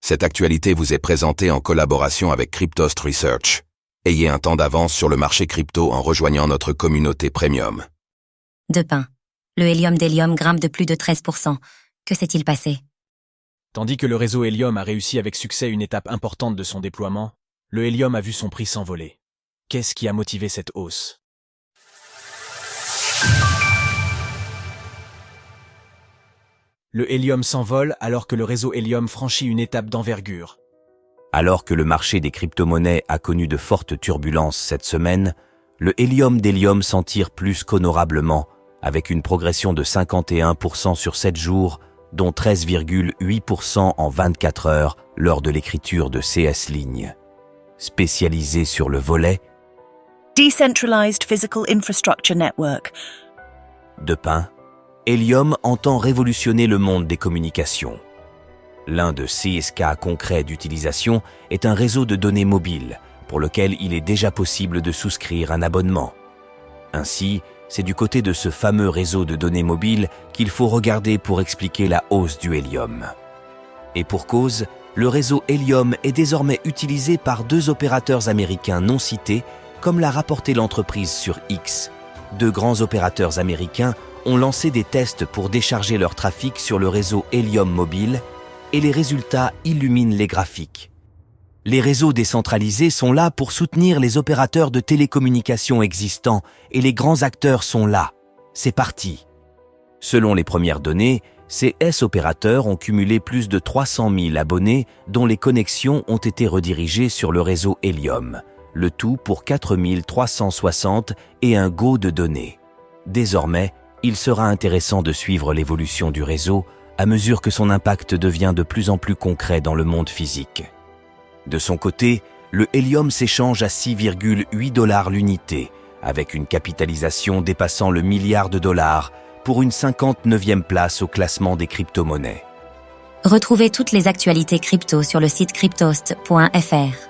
Cette actualité vous est présentée en collaboration avec Cryptost Research. Ayez un temps d'avance sur le marché crypto en rejoignant notre communauté premium. De pain. Le Helium d'Helium grimpe de plus de 13%. Que s'est-il passé? Tandis que le réseau Helium a réussi avec succès une étape importante de son déploiement, le Helium a vu son prix s'envoler. Qu'est-ce qui a motivé cette hausse? Le Helium s'envole alors que le réseau Helium franchit une étape d'envergure. Alors que le marché des crypto-monnaies a connu de fortes turbulences cette semaine, le Helium d'Helium s'en tire plus qu'honorablement, avec une progression de 51% sur 7 jours, dont 13,8% en 24 heures lors de l'écriture de CS Ligne. Spécialisé sur le volet Decentralized Physical Infrastructure Network. de pain, Helium entend révolutionner le monde des communications. L'un de ses cas concrets d'utilisation est un réseau de données mobiles, pour lequel il est déjà possible de souscrire un abonnement. Ainsi, c'est du côté de ce fameux réseau de données mobiles qu'il faut regarder pour expliquer la hausse du Helium. Et pour cause, le réseau Helium est désormais utilisé par 2 opérateurs américains non cités, comme l'a rapporté l'entreprise sur X. 2 grands opérateurs américains ont lancé des tests pour décharger leur trafic sur le réseau Helium mobile, et les résultats illuminent les graphiques. Les réseaux décentralisés sont là pour soutenir les opérateurs de télécommunications existants et les grands acteurs sont là. C'est parti. Selon les premières données, ces opérateurs ont cumulé plus de 300 000 abonnés dont les connexions ont été redirigées sur le réseau Helium, le tout pour 4 360 et un go de données. Désormais, il sera intéressant de suivre l'évolution du réseau à mesure que son impact devient de plus en plus concret dans le monde physique. De son côté, le Helium s'échange à 6,8 $ l'unité, avec une capitalisation dépassant le $1 milliard pour une 59e place au classement des crypto-monnaies. Retrouvez toutes les actualités crypto sur le site cryptost.fr.